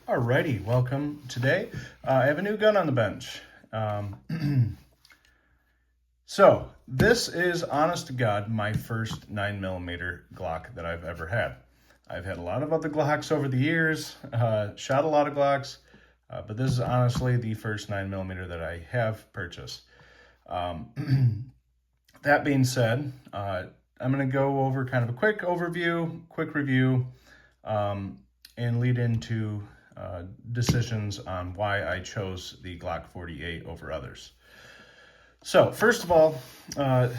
Alrighty, welcome. Today, I have a new gun on the bench. So, this is, honest to God, my first 9mm Glock that I've ever had. I've had a lot of other Glocks over the years, shot a lot of Glocks, but this is honestly the first 9mm that I have purchased. That being said, I'm going to go over kind of a quick overview, quick review, and lead into decisions on why I chose the Glock 48 over others. So first of all, the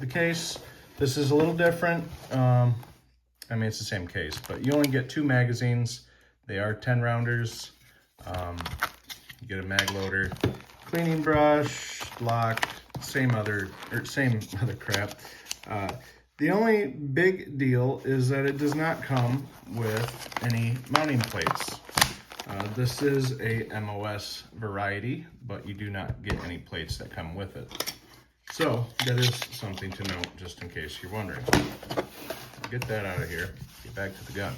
case, this is a little different. I mean, it's the same case, but you only get 2 magazines. They are 10 rounders. You get a mag loader, cleaning brush, lock, same other crap. The only big deal is that it does not come with any mounting plates. This is a MOS variety, but you do not get any plates that come with it. So that is something to note, just in case you're wondering. Get that out of here, get back to the gun.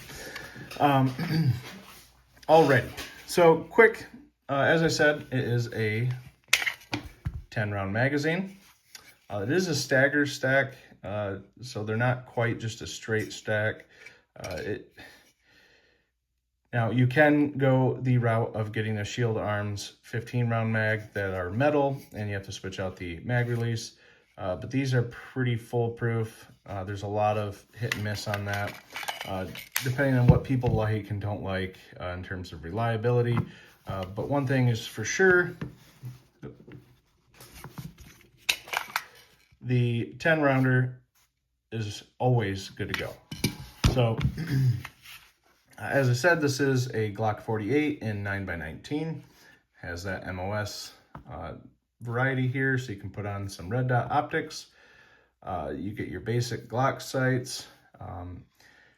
Alrighty, so quick, as I said, it is a 10-round magazine. It is a stagger stack, so they're not quite just a straight stack. Now, you can go the route of getting a Shield Arms 15-round mag that are metal, and you have to switch out the mag release. But these are pretty foolproof. There's a lot of hit and miss on that, depending on what people like and don't like in terms of reliability. But one thing is for sure, the 10-rounder is always good to go. So, as I said, this is a Glock 48 in 9x19. Has that MOS variety here, so you can put on some red dot optics. You get your basic Glock sights.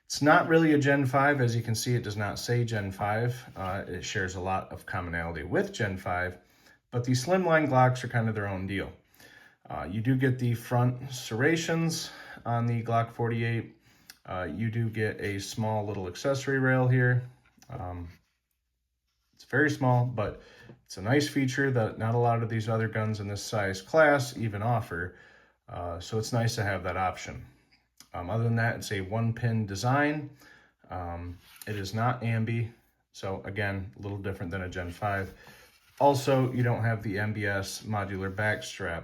It's not really a Gen 5. As you can see, it does not say Gen 5. It shares a lot of commonality with Gen 5, but the slimline Glocks are kind of their own deal. You do get the front serrations on the Glock 48. You do get a small little accessory rail here. It's very small, but it's a nice feature that not a lot of these other guns in this size class even offer. So it's nice to have that option. Other than that, it's a 1-pin design. It is not ambi, so again, a little different than a Gen 5. Also, you don't have the MBS modular backstrap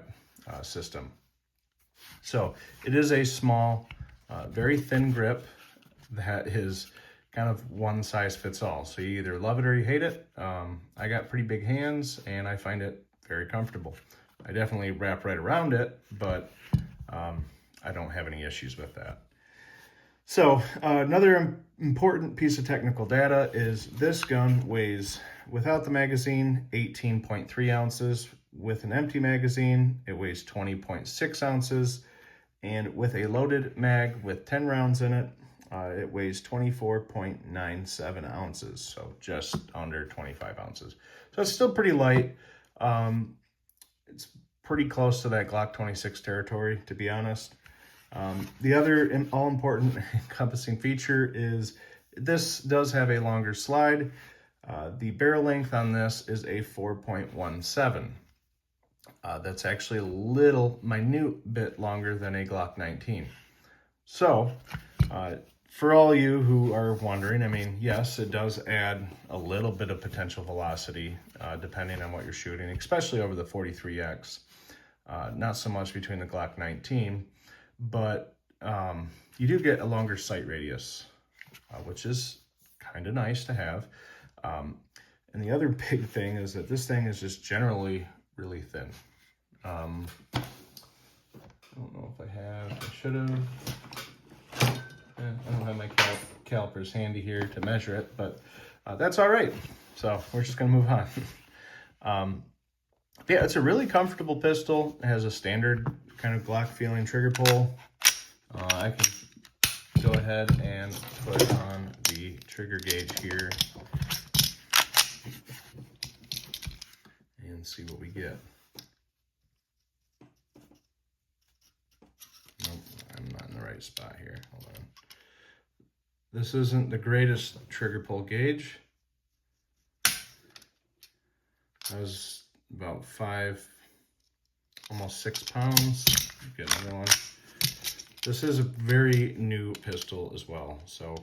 system. So it is a small, very thin grip that is kind of one size fits all. So you either love it or you hate it. I got pretty big hands and I find it very comfortable. I definitely wrap right around it, but I don't have any issues with that. So another important piece of technical data is this gun weighs, without the magazine, 18.3 ounces. With an empty magazine, it weighs 20.6 ounces. And with a loaded mag with 10 rounds in it, it weighs 24.97 ounces. So just under 25 ounces. So it's still pretty light. It's pretty close to that Glock 26 territory, to be honest. The other all-important encompassing feature is this does have a longer slide. The barrel length on this is a 4.17. That's actually a little minute bit longer than a Glock 19. So, for all you who are wondering, I mean, yes, it does add a little bit of potential velocity depending on what you're shooting, especially over the 43X. Not so much between the Glock 19, but you do get a longer sight radius, which is kind of nice to have. And the other big thing is that this thing is just generally really thin. I don't know if I should have. I don't have my calipers handy here to measure it, but that's all right. So we're just gonna move on. Yeah, it's a really comfortable pistol. It has a standard kind of Glock feeling trigger pull. I can go ahead and put on the trigger gauge here and see what we get. Nope, I'm not in the right spot here. Hold on. This isn't the greatest trigger pull gauge, That was about 5, almost 6 pounds. Get another one. This is a very new pistol as well, so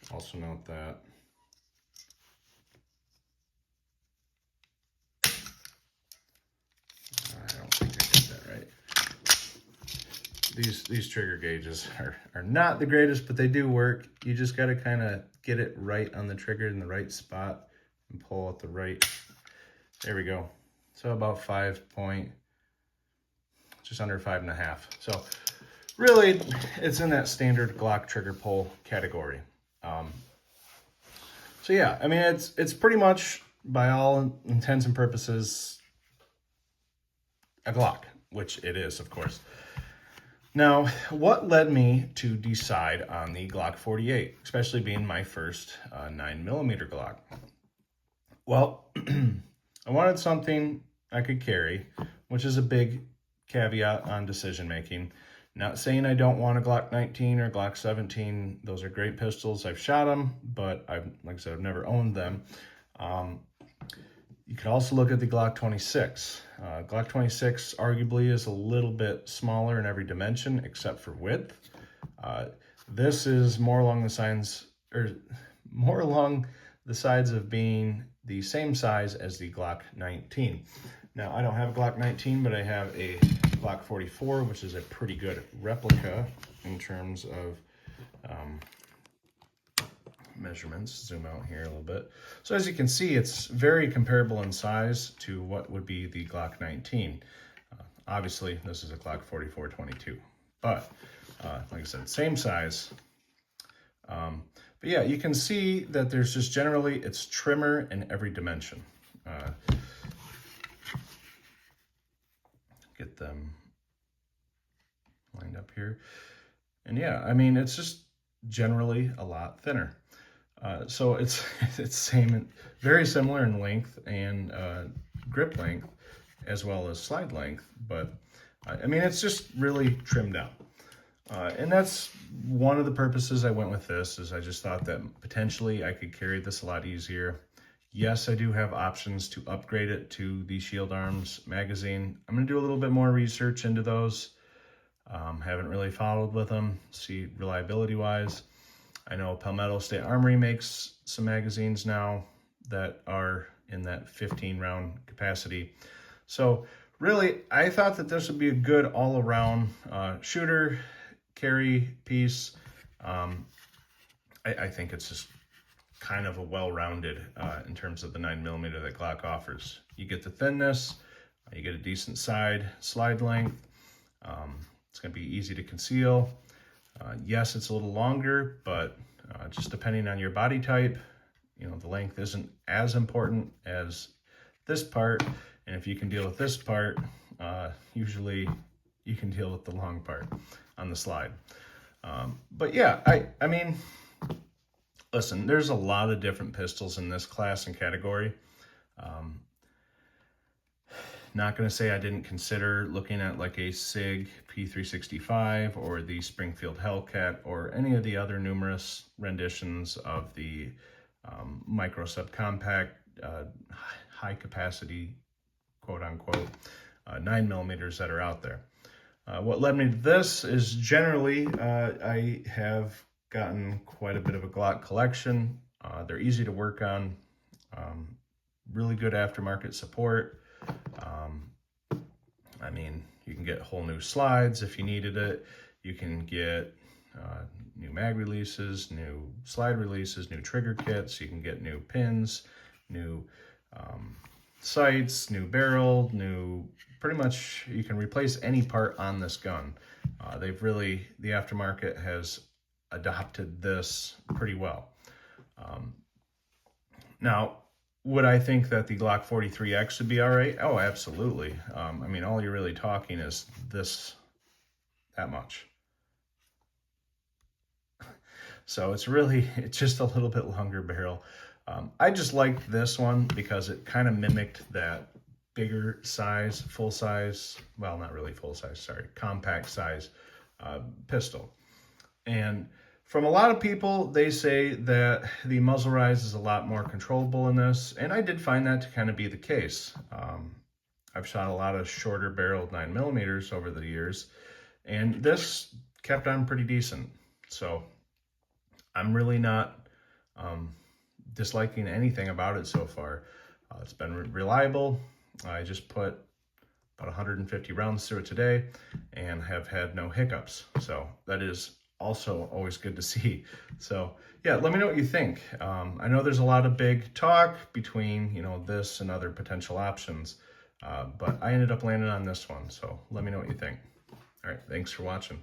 also note that. I don't think I did that right. These trigger gauges are not the greatest, but they do work. You just got to kind of get it right on the trigger in the right spot and pull at the right. There we go. So about 5 point, just under 5.5. So really, it's in that standard Glock trigger pull category. So yeah, I mean, it's pretty much, by all intents and purposes, a Glock, which it is, of course. Now, what led me to decide on the Glock 48, especially being my first 9mm Glock? Well, I wanted something I could carry, which is a big caveat on decision making. Not saying I don't want a Glock 19 or Glock 17. Those are great pistols. I've shot them, but like I said, I've never owned them. You could also look at the Glock 26. Glock 26 arguably is a little bit smaller in every dimension except for width. This is more along the sides, or more along the sides of being the same size as the Glock 19. Now, I don't have a Glock 19, but I have a Glock 44, which is a pretty good replica in terms of measurements. Zoom out here a little bit. So as you can see, it's very comparable in size to what would be the Glock 19. Obviously, this is a Glock 44-22, but like I said, same size. But yeah, you can see that there's just generally, it's trimmer in every dimension. Get them lined up here. And yeah, I mean, it's just generally a lot thinner. So it's very similar in length and grip length, as well as slide length, but I mean, it's just really trimmed down. And that's one of the purposes I went with this, is I just thought that potentially I could carry this a lot easier. Yes, I do have options to upgrade it to the Shield Arms magazine. I'm gonna do a little bit more research into those. Haven't really followed with them, see reliability wise. I know Palmetto State Armory makes some magazines now that are in that 15 round capacity. So really, I thought that this would be a good all around shooter carry piece. I think it's just kind of a well-rounded in terms of the 9mm that Glock offers. You get the thinness, you get a decent slide length. It's going to be easy to conceal. Yes, it's a little longer, but just depending on your body type, you know, the length isn't as important as this part. And if you can deal with this part, usually you can deal with the long part on the slide. But yeah, I mean, listen, there's a lot of different pistols in this class and category. Not going to say I didn't consider looking at like a SIG P365 or the Springfield Hellcat or any of the other numerous renditions of the micro subcompact, high capacity, quote unquote, 9mm that are out there. What led me to this is generally I have gotten quite a bit of a Glock collection. They're easy to work on, really good aftermarket support. I mean, you can get whole new slides if you needed it. You can get new mag releases, new slide releases, new trigger kits. You can get new pins, new sights, new barrel, pretty much you can replace any part on this gun. The aftermarket has adopted this pretty well. Now, would I think that the Glock 43X would be all right? Oh, absolutely. I mean, all you're really talking is that much. So it's just a little bit longer barrel. I just liked this one because it kind of mimicked that bigger size, full size, well, not really full size, sorry, compact size pistol. And From a lot of people, they say that the muzzle rise is a lot more controllable in this, and I did find that to kind of be the case. I've shot a lot of shorter barreled 9mm over the years, and this kept on pretty decent. So I'm really not disliking anything about it so far. It's been reliable. I just put about 150 rounds through it today and have had no hiccups. So that is also always good to see. So yeah, let me know what you think. I know there's a lot of big talk between, you know, this and other potential options, but I ended up landing on this one. So let me know what you think. All right, thanks for watching.